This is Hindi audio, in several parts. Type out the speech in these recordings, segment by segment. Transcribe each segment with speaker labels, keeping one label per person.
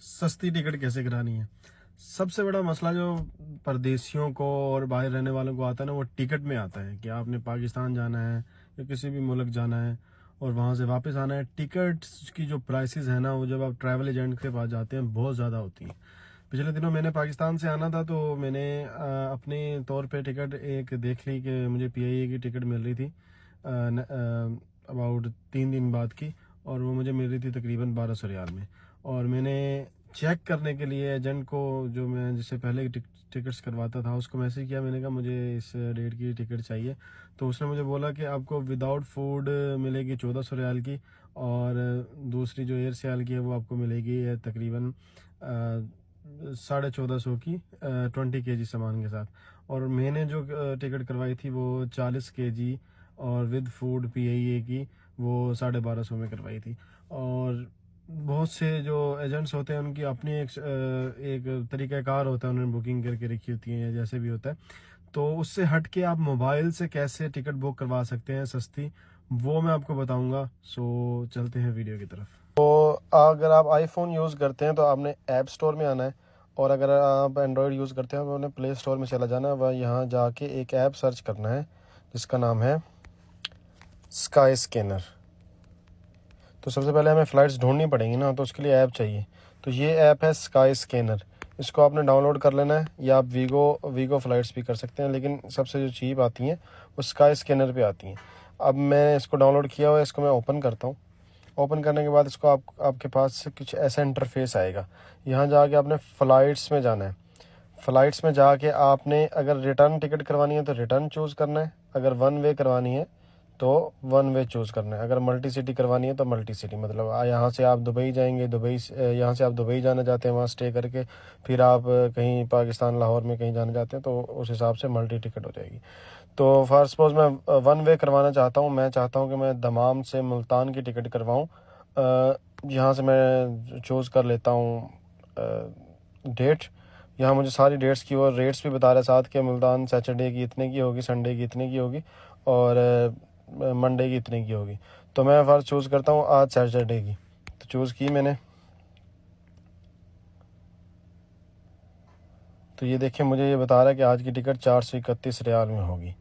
Speaker 1: सस्ती टिकट कैसे करानी है। सबसे बड़ा मसला जो परदेशियों को और बाहर रहने वालों को आता है ना, वो टिकट में आता है कि आपने पाकिस्तान जाना है या किसी भी मुल्क जाना है और वहाँ से वापस आना है। टिकट की जो प्राइसेस है ना, वो जब आप ट्रैवल एजेंट के पास जाते हैं बहुत ज़्यादा होती हैं। पिछले दिनों मैंने पाकिस्तान से आना था तो मैंने अपने तौर पे टिकट एक देख ली कि मुझे पीआईए की टिकट मिल रही थी अबाउट 3 दिन बाद की, और वो मुझे मिल रही थी तकरीबन 1200 रियाल में। और मैंने चेक करने के लिए एजेंट को, जो मैं जिससे पहले टिकट्स करवाता था, उसको मैसेज किया। मैंने कहा मुझे इस डेट की टिकट चाहिए। तो उसने मुझे बोला कि आपको विदाउट फूड मिलेगी 1400 रियाल की, और दूसरी जो एयर सियाल की है वो आपको मिलेगी तकरीबन 1450 की 20 kg सामान के साथ। और मैंने जो टिकट करवाई थी वो 40 kg और विद फूड पीआईए की वो 1250 में करवाई थी। और बहुत से जो एजेंट्स होते हैं उनकी अपनी एक तरीक़ाकार होता है, उन्होंने बुकिंग करके रखी होती है जैसे भी होता है। तो उससे हट के आप मोबाइल से कैसे टिकट बुक करवा सकते हैं सस्ती, वो मैं आपको बताऊंगा। सो चलते हैं वीडियो की तरफ। तो अगर आप आईफोन यूज़ करते हैं तो आपने ऐप स्टोर में आना है, और अगर आप एंड्रॉयड यूज़ करते हैं तो आपने प्ले स्टोर में चला जाना है। वह यहाँ जाके एक ऐप सर्च करना है जिसका नाम है स्काई स्कैनर। तो सबसे पहले हमें फ़्लाइट्स ढूंढनी पड़ेंगी ना, तो उसके लिए ऐप चाहिए। तो ये ऐप है स्काई स्कैनर, इसको आपने डाउनलोड कर लेना है, या आप वीगो फ़्लाइट्स भी कर सकते हैं, लेकिन सबसे जो चीप आती हैं वो स्काई स्कैनर पे आती हैं। अब मैं इसको डाउनलोड किया हुआ है, इसको मैं ओपन करता हूँ। ओपन करने के बाद इसको आपके पास कुछ ऐसा इंटरफेस आएगा। यहाँ जाके आपने फ़्लाइट्स में जाना है। फ़्लाइट्स में जाके आपने अगर रिटर्न टिकट करवानी है तो रिटर्न चूज़ करना है, अगर वन वे करवानी है तो वन वे चूज़ करना है, अगर मल्टी सिटी करवानी है तो मल्टी सिटी। मतलब यहाँ से आप दुबई जाएंगे, यहाँ से आप दुबई जाना चाहते हैं, वहाँ स्टे करके फिर आप कहीं पाकिस्तान लाहौर में कहीं जाना चाहते हैं, तो उस हिसाब से मल्टी टिकट हो जाएगी। तो फॉर सपोज़ मैं वन वे करवाना चाहता हूँ, मैं चाहता हूँ कि मैं दमाम से मुल्तान की टिकट करवाऊँ। यहाँ से मैं चूज़ कर लेता हूँ डेट। यहाँ मुझे सारी डेट्स की और रेट्स भी बता रहा है साथ के, मुल्तान सैटरडे की इतने की होगी, संडे की इतने की होगी, और मंडे की इतने की होगी। तो मैं फर्स्ट चूज़ करता हूँ आज सैटरडे की। तो चूज़ की मैंने, तो ये देखिए मुझे ये बता रहा है कि आज की टिकट 431 रियाल में होगी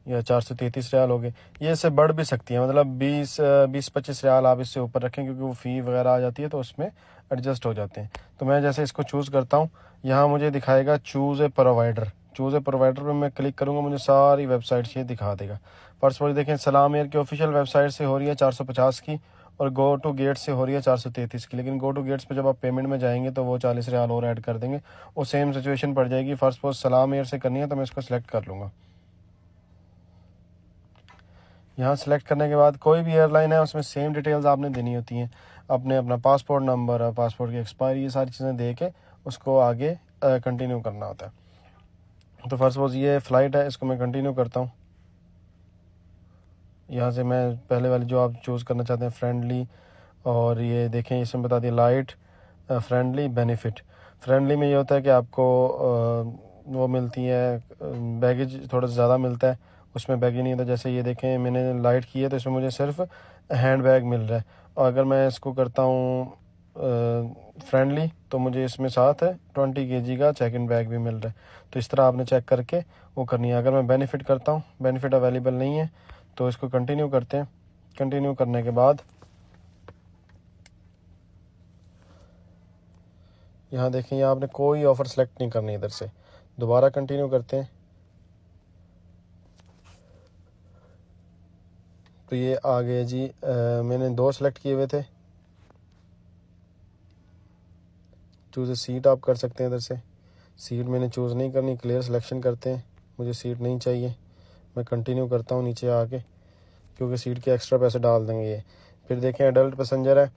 Speaker 1: या 433 रियाल हो गए। ये इससे बढ़ भी सकती है, मतलब 20-25 रियाल आप इससे ऊपर रखें, क्योंकि वो फ़ी वगैरह आ जाती है तो उसमें एडजस्ट हो जाते हैं। तो मैं जैसे इसको चूज़ करता हूँ, यहाँ मुझे दिखाएगा चूज़ ए प्रोवाइडर। चूज़ ए प्रोवाइडर पर मैं क्लिक करूँगा, मुझे सारी वेबसाइट्स ये दिखा देगा। फर्स्ट पर देखें, सलाम एयर की ऑफिशियल वेबसाइट से हो रही है 450 की, और गो टू गेट्स से हो रही है 433 की। लेकिन गो टू गेट्स पे जब आप पेमेंट में जाएंगे तो वो 40 रियाल और ऐड कर देंगे, वो सेम सिचुएशन पड़ जाएगी। फर्स्ट पोस्ट सलाम एयर से करनी है तो मैं इसको सिलेक्ट कर लूँगा। यहाँ सेलेक्ट करने के बाद कोई भी एयरलाइन है उसमें सेम डिटेल्स आपने देनी होती हैं, अपना पासपोर्ट नंबर और पासपोर्ट की एक्सपायरी, ये सारी चीज़ें दे के उसको आगे कंटिन्यू करना होता है। तो फर्स्ट सपोज ये फ़्लाइट है, इसको मैं कंटिन्यू करता हूँ। यहाँ से मैं पहले वाली जो आप चूज़ करना चाहते हैं फ्रेंडली, और ये देखें इसमें बता दिया लाइट, फ्रेंडली, बेनिफिट। फ्रेंडली में ये होता है कि आपको वो मिलती है, बैगेज थोड़ा ज़्यादा मिलता है, उसमें बैगेज नहीं होता। जैसे ये देखें मैंने लाइट की है तो इसमें मुझे सिर्फ हैंड बैग मिल रहा है, और अगर मैं इसको करता हूँ फ्रेंडली तो मुझे इसमें साथ 20 kg का चेक इन बैग भी मिल रहा है। तो इस तरह आपने चेक करके वो करनी है। अगर मैं बेनिफिट करता हूँ, बेनिफिट अवेलेबल नहीं है, तो इसको कंटिन्यू करते हैं। कंटिन्यू करने के बाद यहाँ देखें, यहाँ आपने कोई ऑफ़र सेलेक्ट नहीं करनी, इधर से दोबारा कंटिन्यू करते हैं। तो ये आ गए जी, मैंने 2 सेलेक्ट किए हुए थे। चूज़ सीट आप कर सकते हैं, इधर से सीट मैंने चूज़ नहीं करनी, क्लियर सिलेक्शन करते हैं, मुझे सीट नहीं चाहिए। मैं कंटिन्यू करता हूँ नीचे आके, क्योंकि सीट के एक्स्ट्रा पैसे डाल देंगे ये। फिर देखें एडल्ट पैसेंजर है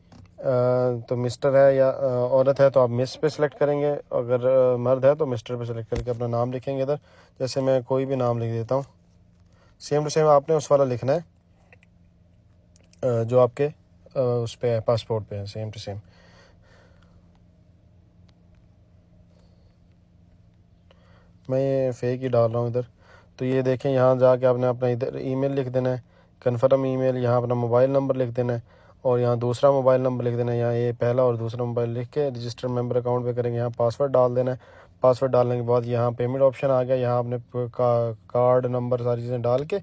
Speaker 1: तो मिस्टर है, या औरत है तो आप मिस पे सिलेक्ट करेंगे, अगर मर्द है तो मिस्टर पे सिलेक्ट करके अपना नाम लिखेंगे इधर। जैसे मैं कोई भी नाम लिख देता हूँ, सेम टू सेम आपने उस वाला लिखना है जो आपके उस पे है, पासपोर्ट पे है, सेम टू सेम। मैं ये फेक ही डाल रहा हूँ इधर। तो ये देखें यहाँ जाके आपने अपना इधर ईमेल लिख देना है, कन्फर्म ईमेल, यहाँ अपना मोबाइल नंबर लिख देना है, और यहाँ दूसरा मोबाइल नंबर लिख देना है। यहाँ ये पहला और दूसरा मोबाइल लिख के रजिस्टर मेंबर अकाउंट पे करेंगे। यहाँ पासवर्ड डाल देना है। पासवर्ड डालने के बाद यहाँ पेमेंट ऑप्शन आ गया। यहाँ आपने कार्ड नंबर सारी चीज़ें डाल के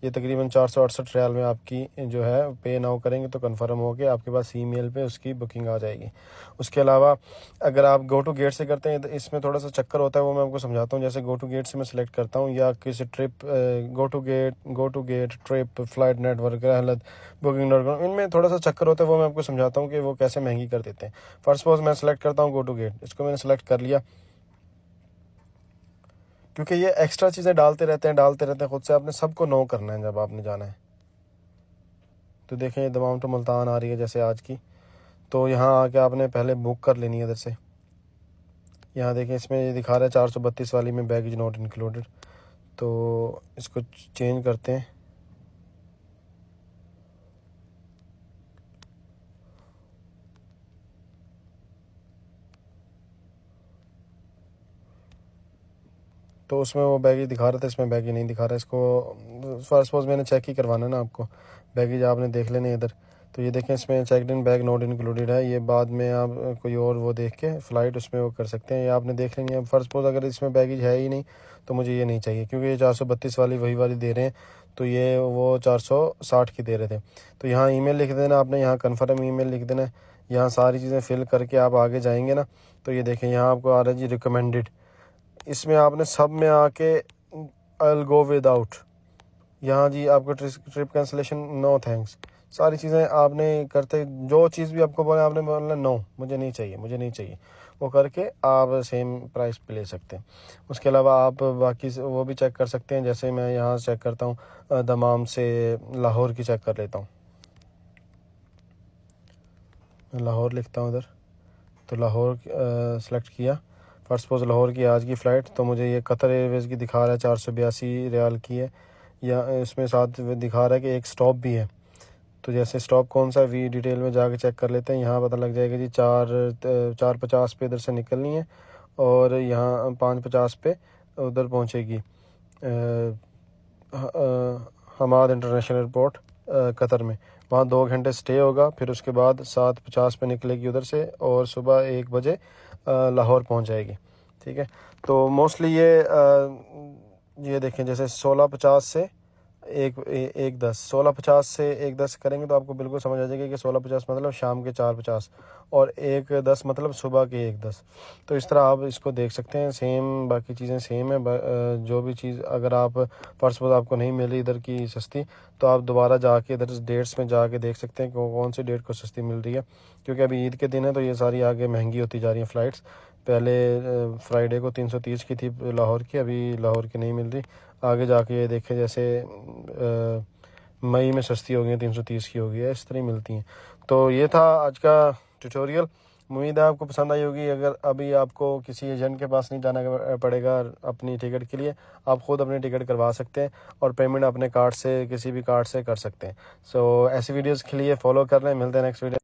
Speaker 1: ये तकरीबन 468 रियाल में आपकी जो है पे नाउ करेंगे तो कंफर्म हो के आपके पास ईमेल पे उसकी बुकिंग आ जाएगी। उसके अलावा अगर आप गो टू गेट से करते हैं तो इसमें थोड़ा सा चक्कर होता है, वो मैं आपको समझाता हूँ। जैसे गो टू गेट से मैं सिलेक्ट करता हूँ या किसी trip Gotogate trip flight network रहलत बुकिंग.com, इनमें थोड़ा सा चक्कर होता है, वो मैं आपको समझाता हूँ कि वो कैसे महंगी कर देते हैं। फर्स्ट सपोज मैं सेलेक्ट करता हूँ गो टू गेट, इसको मैंने सेलेक्ट कर लिया। क्योंकि ये एक्स्ट्रा चीज़ें डालते रहते हैं खुद से, आपने सबको नो करना है जब आपने जाना है। तो देखें ये दमाम टू मुल्तान आ रही है जैसे आज की, तो यहाँ आके आपने पहले बुक कर लेनी है इधर से। यहाँ देखें इसमें ये दिखा रहा है 432 वाली में बैगेज नॉट इंक्लूडेड, तो इसको चेंज करते हैं। तो उसमें वो बैगेज दिखा रहा था, इसमें बैगेज नहीं दिखा रहा है। इसको फर्स्ट सपोज मैंने चेक ही करवाना है ना आपको, बैगेज आपने देख लेने इधर। तो ये देखें इसमें checked in bag not included है, ये बाद में आप कोई और वो देख के फ़्लाइट उसमें वो कर सकते हैं, ये आपने देख लेनी है। फर्स्ट सपोज अगर इसमें बैगेज है ही नहीं तो मुझे ये नहीं चाहिए, क्योंकि ये 432 वाली वही वाली दे रहे हैं, तो ये वो 460 की दे रहे थे। तो यहाँ ईमेल लिख देना आपने, यहाँ कन्फर्म ईमेल लिख देना है। यहाँ सारी चीज़ें फिल करके आप आगे जाएंगे ना, तो ये देखें यहाँ आपको आ रहा है जी रिकमेंडेड। इसमें आपने सब में आके आई विल गो विदाउट, यहाँ जी आपको ट्रिप कैंसिलेशन नो थैंक्स, सारी चीज़ें आपने करते, जो चीज़ भी आपको बोले आपने बोलना नो मुझे नहीं चाहिए, वो करके आप सेम प्राइस पे ले सकते हैं। उसके अलावा आप बाकी वो भी चेक कर सकते हैं। जैसे मैं यहाँ चेक करता हूँ दमाम से लाहौर की चेक कर लेता हूँ, लाहौर लिखता हूँ इधर, तो लाहौर सेलेक्ट किया। फर्स्ट सपोज लाहौर की आज की फ़्लाइट, तो मुझे ये कतर एयरवेज़ की दिखा रहा है 482 रियाल की है, या इसमें साथ दिखा रहा है कि एक स्टॉप भी है। तो जैसे स्टॉप कौन सा वी डिटेल में जाके चेक कर लेते हैं, यहाँ पता लग जाएगा जी 450 पे इधर से निकलनी है और यहाँ 550 पे उधर पहुँचेगी हमाद इंटरनेशनल एयरपोर्ट कतर में। वहाँ 2 घंटे स्टे होगा, फिर उसके बाद 7:50 पे निकलेगी उधर से और सुबह 1 बजे लाहौर पहुँच जाएगी। ठीक है, तो मोस्टली ये देखें जैसे 16:50 से 1:10, 16:50 से 1:10 करेंगे तो आपको बिल्कुल समझ आ जाएगी कि 16:50 मतलब शाम के 4:50 और 1:10 मतलब सुबह के 1:10। तो इस तरह आप इसको देख सकते हैं, सेम बाकी चीज़ें सेम है। जो भी चीज़ अगर आप फर्स्ट सपोज आपको नहीं मिली इधर की सस्ती, तो आप दोबारा जाके इधर डेट्स में जाके देख सकते हैं कि कौन सी डेट को सस्ती मिल रही है। क्योंकि अभी ईद के दिन है तो ये सारी आगे महंगी होती जा रही हैं फ़्लाइट्स। पहले फ्राइडे को 330 की थी लाहौर की, अभी लाहौर की नहीं मिल रही। आगे जाके ये देखें जैसे मई में सस्ती हो गई, 330 की हो गई है, इस तरह मिलती हैं। तो ये था आज का ट्यूटोरियल, उम्मीद है आपको पसंद आई होगी। अगर अभी आपको किसी एजेंट के पास नहीं जाना पड़ेगा अपनी टिकट के लिए, आप ख़ुद अपनी टिकट करवा सकते हैं और पेमेंट अपने कार्ड से किसी भी कार्ड से कर सकते हैं। सो ऐसी वीडियोज़ के लिए फॉलो कर लें। मिलते हैं नेक्स्ट वीडियो।